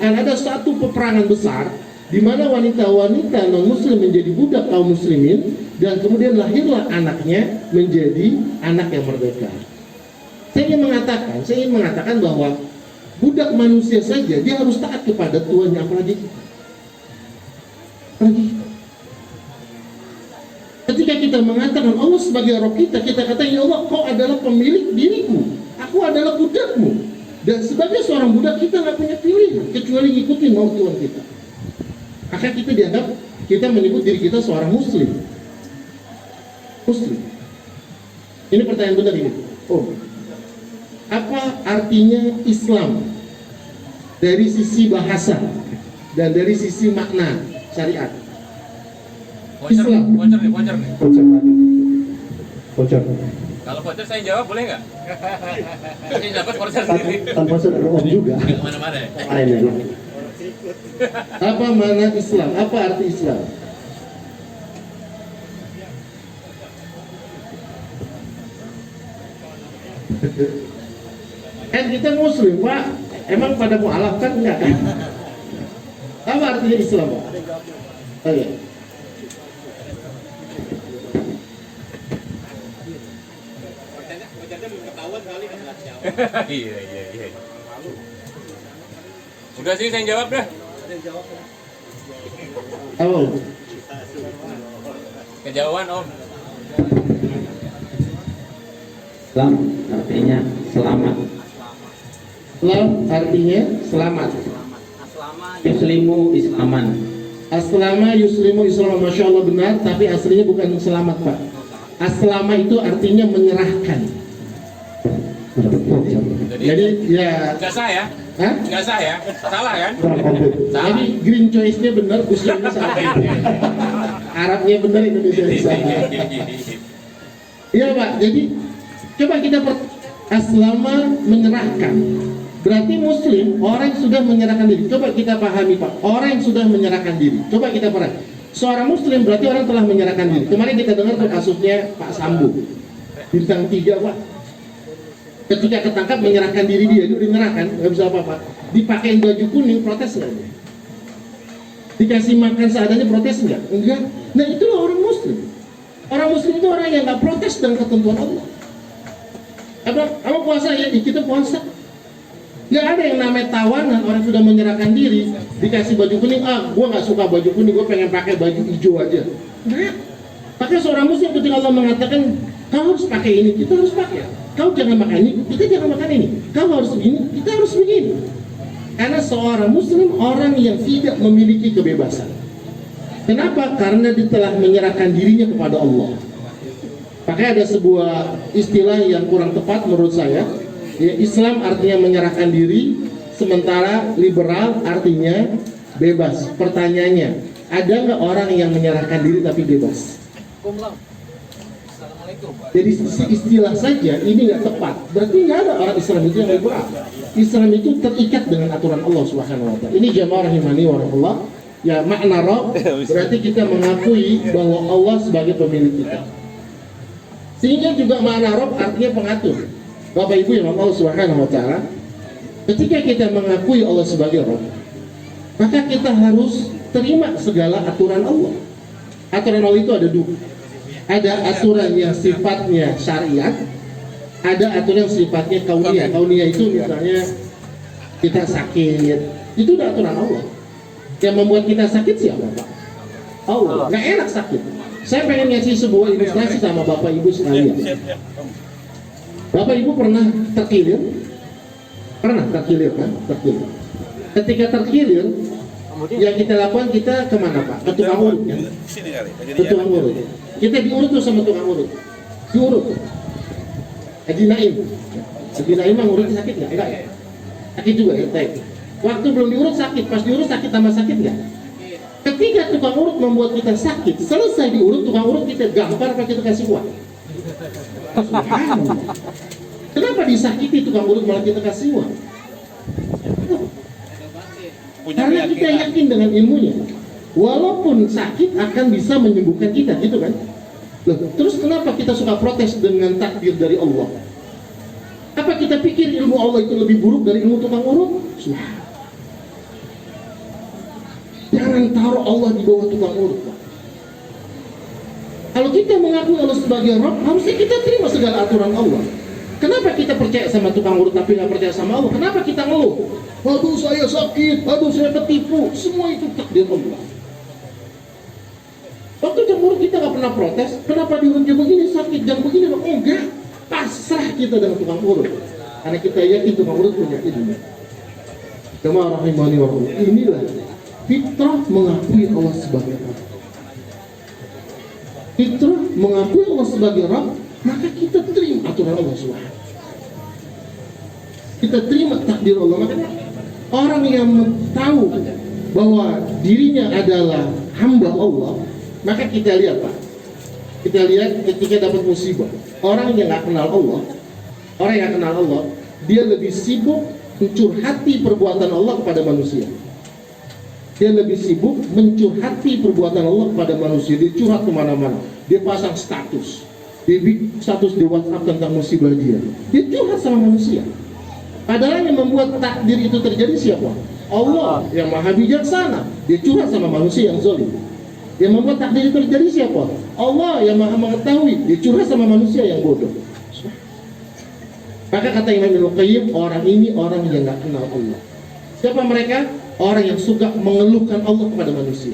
akan ada satu peperangan besar di mana wanita-wanita non-muslim menjadi budak kaum muslimin, dan kemudian lahirlah anaknya menjadi anak yang merdeka. Saya ingin mengatakan bahwa budak manusia saja dia harus taat kepada tuannya, apalagi kita. Ketika kita mengatakan Allah sebagai Rabb kita katakan, ya Allah, Kau adalah pemilik diriku, aku adalah budakmu. Dan sebagai seorang budak kita nggak punya pilihan kecuali ikutin mau Tuhan kita. Maka kita dianggap, kita menyebut diri kita seorang muslim. Muslim. Ini pertanyaan benar ini. Oh, apa artinya Islam dari sisi bahasa dan dari sisi makna syariat? Islam. Voucher. Kalau voucher saya jawab boleh nggak? Saya dapat voucher sendiri. Tanpa saudara om juga. Kemana-mana ya? Apa makna Islam? Apa arti Islam? Kan kita muslim, Pak. Emang pada mualaf kan enggak kan? Apa artinya Islam, Pak? Oh, iya. Iya. Udah sih saya jawab dah. Oh. Kejauhan Om. Islam artinya selamat. Islam artinya selamat. Yuslimu islaman. Aslama yuslimu islaman, Masya Allah benar, tapi aslinya bukan selamat, Pak. Aslama itu artinya menyerahkan. Jadi ya Nggak sah ya? Hah? Nggak sah ya? Salah kan? Jadi green choice-nya benar, Muslimnya salah. Arabnya benar, Indonesia salah. Iya, Pak. Jadi coba kita aslama menyerahkan. Berarti muslim orang yang sudah menyerahkan diri. Coba kita pahami, Pak. Orang yang sudah menyerahkan diri. Coba kita pahami. Seorang muslim berarti orang telah menyerahkan diri. Kemarin kita dengar tuh kasusnya Pak Sambo. Bintang 3, Pak. Ketika ketangkap menyerahkan diri dia menyerahkan, nggak bisa apa-apa. Dipakein baju kuning, protes nggak? Dikasih makan seadanya, protes nggak? Enggak. Nah, itulah orang muslim. Orang muslim itu orang yang nggak protes dengan ketentuan Allah. Apa puasa ya? Kita puasa. Nggak ada yang namanya tawanan. Orang sudah menyerahkan diri, dikasih baju kuning, gua nggak suka baju kuning, gua pengen pakai baju hijau aja. Nggak. Pakai seorang muslim ketika Allah mengatakan, kau harus pakai ini, kita harus pakai. Kau jangan makan ini, kita jangan makan ini. Kau harus begini, kita harus begini. Karena seorang muslim orang yang tidak memiliki kebebasan. Kenapa? Karena dia telah menyerahkan dirinya kepada Allah. Makanya ada sebuah istilah yang kurang tepat menurut saya. Ya, Islam artinya menyerahkan diri, sementara liberal artinya bebas. Pertanyaannya, ada nggak orang yang menyerahkan diri tapi bebas? Jadi istilah saja ini nggak tepat. Berarti nggak ada orang Islam itu yang liberal. Islam itu terikat dengan aturan Allah Subhanahu Wa Taala. Ini jamaah rahimani wa rahmatullah. Ya, makna Rabb berarti kita mengakui bahwa Allah sebagai pemilik kita. Sehingga juga makna Rabb artinya pengatur. Bapak Ibu yang Allah Subhanahu Wa Taala, ketika kita mengakui Allah sebagai Rabb, maka kita harus terima segala aturan Allah. Aturan Allah itu ada dua. Ada aturan yang sifatnya syariat, ada aturan yang sifatnya kauniyah. Kauniyah itu misalnya kita sakit, itu udah aturan Allah. Yang membuat kita sakit siapa, Pak? Allah. Nggak enak sakit. Saya pengen ngasih sebuah ilustrasi sama Bapak Ibu sekalian. Bapak Ibu pernah terkilir? Pernah terkilir kan? Terkilir. Ketika terkilir, yang kita lakukan, kita kemana, Pak? Ke tukang urut kan? Ke tukang urut. Kita diurut tuh sama tukang urut. Diurut. Haji Naim. Haji Naim mah ngurutnya sakit nggak? Enggak ya? Sakit juga ya? Waktu belum diurut sakit, pas diurut sakit tambah sakit nggak? Ketika tukang urut membuat kita sakit, selesai diurut, tukang urut kita gampar apa kita kasih uang? Kenapa disakiti tukang urut malah kita kasih uang? Karena kita yakin dengan ilmunya. Walaupun sakit akan bisa menyembuhkan kita, gitu kan? Loh, terus kenapa kita suka protes dengan takdir dari Allah? Apa kita pikir ilmu Allah itu lebih buruk dari ilmu tukang urut? Jangan taruh Allah di bawah tukang urut, Pak. Kalau kita mengakui Allah sebagai Rabb, harusnya kita terima segala aturan Allah. Kenapa kita percaya sama tukang urut tapi nggak percaya sama Allah? Kenapa kita ngeluh? Aduh saya sakit, aduh saya ketipu. Semua itu takdir Allah. Waktu tukang urut kita nggak pernah protes. Kenapa diurut jam begini sakit, jam begini? Oh enggak, pasrah kita dengan tukang urut. Karena kita yakin tukang urut punya ilmu. Jemaah rahimani wa rahimah. Inilah fitrah mengakui Allah sebagai Rabb. Fitrah mengakui Allah sebagai Rabb, maka kita terima aturan Allah Subhanahu. Kita terima takdir Allah. Makanya orang yang tahu bahwa dirinya adalah hamba Allah, maka kita lihat, Pak. Kita lihat ketika dapat musibah, orang yang nggak kenal Allah, orang yang kenal Allah, dia lebih sibuk mencurhati perbuatan Allah kepada manusia. Dia lebih sibuk mencurhati perbuatan Allah kepada manusia. Dia curhat kemana-mana. Dia pasang status. Dia bikin status di WhatsApp tentang musibah dia. Dia curhat sama manusia. Padahal yang membuat takdir itu terjadi siapa? Allah yang maha bijaksana. Dia curhat sama manusia yang zalim. Yang membuat takdir itu terjadi siapa? Allah yang maha mengetahui. Dia curhat sama manusia yang bodoh. Maka kata Imam Ibnu Qayyim, orang ini orang yang nggak kenal Allah. Siapa mereka? Orang yang suka mengeluhkan Allah kepada manusia.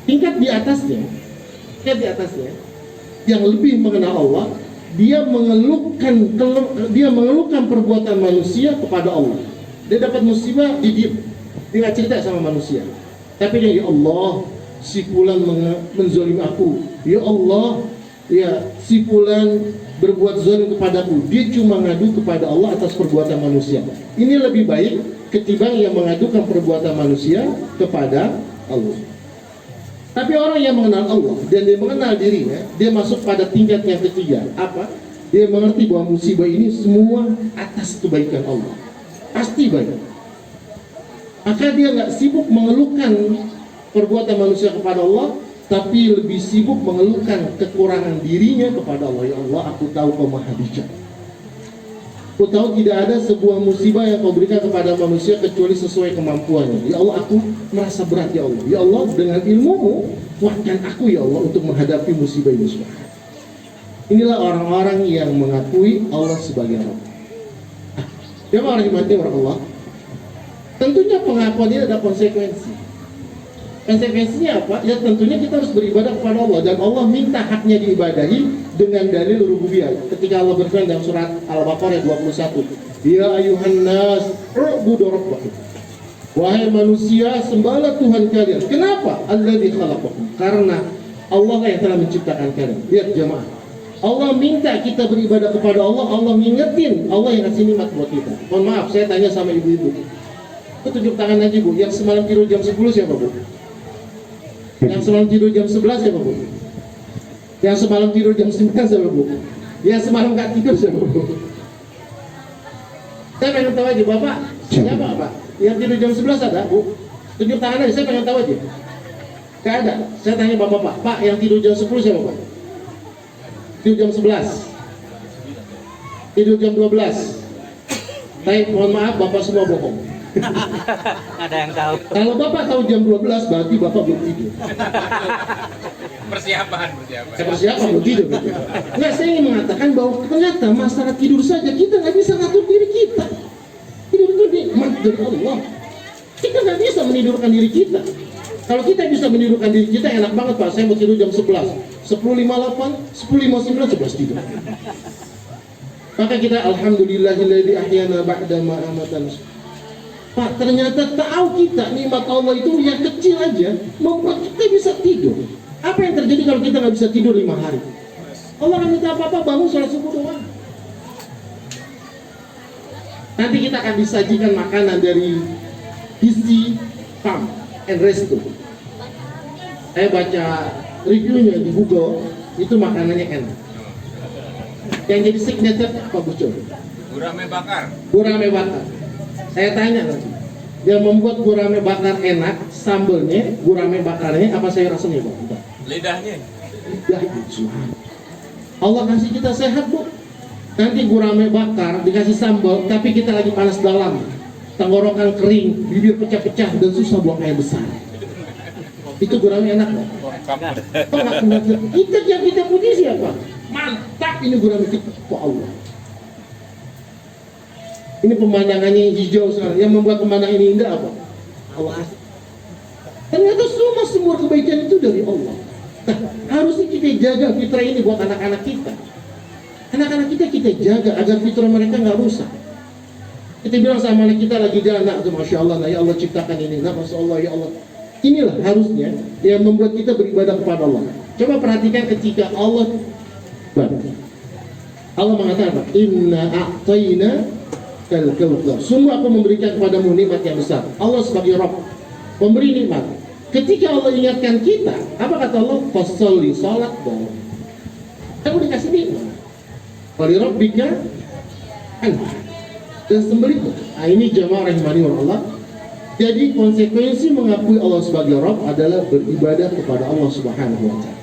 Tingkat di atasnya, yang lebih mengenal Allah, dia mengeluhkan perbuatan manusia kepada Allah. Dia dapat musibah, dia nggak cerita sama manusia. Tapi dia, ya Allah, si fulan menzalimi aku. Ya Allah, ya si fulan berbuat zalim kepadaku. Dia cuma ngadu kepada Allah atas perbuatan manusia. Ini lebih baik ketimbang yang mengadukan perbuatan manusia kepada Allah. Tapi orang yang mengenal Allah dan dia mengenal dirinya, dia masuk pada tingkat yang ketiga. Apa? Dia mengerti bahwa musibah ini semua atas kebaikan Allah. Pasti baik. Maka dia nggak sibuk mengeluhkan perbuatan manusia kepada Allah, tapi lebih sibuk mengeluhkan kekurangan dirinya kepada Allah. Ya Allah, aku tahu Kau Maha Bijak. Aku tahu tidak ada sebuah musibah yang Kau berikan kepada manusia kecuali sesuai kemampuannya. Ya Allah, aku merasa berat ya Allah. Ya Allah, dengan ilmu-Mu kuatkan aku ya Allah untuk menghadapi musibah ini. Inilah orang-orang yang mengakui Allah sebagai Rabb. Siapa orang yang mati orang Allah? Tentunya pengakuan ini ada konsekuensi. Konsekuensinya apa? Ya tentunya kita harus beribadah kepada Allah, dan Allah minta haknya diibadahi dengan dalil rububiyah. Ketika Allah berfirman dalam surat Al-Baqarah 21, ya ayuhan nas u'budu rabbakum. Wahai manusia, sembahlah Tuhan kalian. Kenapa? Alladzi khalaqakum. Karena Allah yang telah menciptakan kalian. Lihat jemaah. Allah minta kita beribadah kepada Allah. Allah ngingetin Allah yang kasih nikmat buat kita. Mohon maaf, saya tanya sama ibu-ibu. Tunjuk tangan aja Bu. Yang semalam tidur jam 10 siapa Bu? Yang semalam tidur jam 11 siapa Bu? Yang semalam tidur jam 9 siapa Bu? Yang semalam gak tidur siapa Bu? Saya pengen tahu aja, Bapak siapa Pak? Yang tidur jam 11 ada Bu? Tunjuk tangan aja, saya pengen tahu aja. Gak ada. Saya tanya Bapak, Pak yang tidur jam 10 siapa Pak? Tidur jam 11, tidur jam 12. Baik, mohon maaf Bapak semua bohong. Ada yang tahu. Kalau Bapak tahu jam 12 berarti Bapak belum tidur. Persiapan. Persiapan belum tidur. Nggak, saya ingin mengatakan bahwa ternyata masalah tidur saja kita nggak bisa ngatur diri kita. Tidur itu nikmat dari Allah. Kita nggak bisa menidurkan diri kita. Kalau kita bisa menidurkan diri kita enak banget Pak. Saya mau tidur jam 11, 10.58, 10.59, 11 tidur. Maka kita alhamdulillahilladzi ahyana ba'da ma amatana. Pak, ternyata tahu kita nikmat Allah itu yang kecil aja membuat kita bisa tidur. Apa yang terjadi kalau kita nggak bisa tidur 5 hari? Allah nggak minta apa-apa, bangun sholat subuh doang. Nanti kita akan disajikan makanan dari Easy Farm and Resto. Saya baca reviewnya di Google, itu makanannya enak. Yang jadi signature apa Bu Cor? Gurame bakar. Gurame bakar. Saya tanya nanti, yang membuat gurame bakar enak, sambelnya, gurame bakarnya, apa sayur asamnya Pak? Lidahnya. Lidah itu. Allah kasih kita sehat Bu. Nanti gurame bakar dikasih sambal, tapi kita lagi panas dalam. tenggorokan kering, bibir pecah-pecah dan susah buang air besar. Itu gurame enak nggak? Oh, nggak enak. Kita yang kita puji siapa? Mantap ini gurame kita. Oh Allah. Ini pemandangannya hijau sekarang. Yang membuat pemandangan ini indah apa? Allah. Ternyata semua kebaikan itu dari Allah. Nah, harusnya kita jaga fitrah ini buat anak-anak kita. Anak-anak kita jaga agar fitrah mereka nggak rusak. Kita bilang sama anak kita lagi jalan, nak, masya Allah, nah, ya Allah ciptakan ini, nah, masya Allah, ya Allah. Inilah harusnya yang membuat kita beribadah kepada Allah. Coba perhatikan ketika Allah mengatakan, Inna a'tayna kal kautsar. Sungguh aku memberikan kepadamu nikmat yang besar. Allah sebagai Rabb pemberi nikmat. Ketika Allah ingatkan kita, apa kata Allah? Fasholli, salat dong. Kamu dikasih nikmat. Wali rabbika dan sembelih. Nah, ini jamaah rahimani wa Allah. Jadi konsekuensi mengakui Allah sebagai Rabb adalah beribadah kepada Allah Subhanahu wa taala.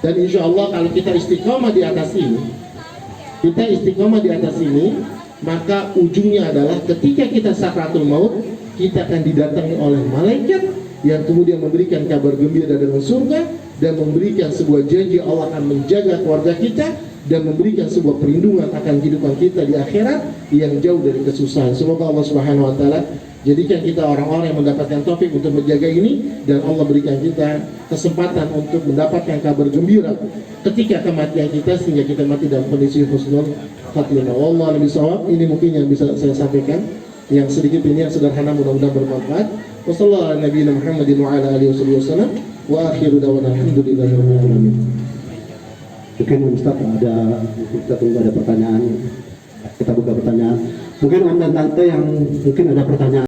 Dan insya Allah kalau kita istiqomah di atas ini, maka ujungnya adalah ketika kita sakratul maut, kita akan didatangi oleh malaikat yang kemudian memberikan kabar gembira dengan surga dan memberikan sebuah janji Allah akan menjaga keluarga kita dan memberikan sebuah perlindungan akan kehidupan kita di akhirat yang jauh dari kesusahan. Semoga Allah Subhanahu wa taala jadikan kita orang-orang yang mendapatkan taufik untuk menjaga ini, dan Allah berikan kita kesempatan untuk mendapatkan kabar gembira ketika kematian kita sehingga kita mati dalam kondisi husnul khatimah. Wallahu a'lam bishawab. Ini mungkin yang bisa saya sampaikan. Yang sedikit ini yang sederhana, mudah-mudahan bermanfaat. Wassallallahu ala nabiyina Muhammadin wa ala alihi wasallam wa akhiru da'wana alhamdulillahi rabbil alamin. Mungkin Ustaz kita tunggu ada pertanyaan. Kita buka pertanyaan. Mungkin om dan tante yang mungkin ada pertanyaan.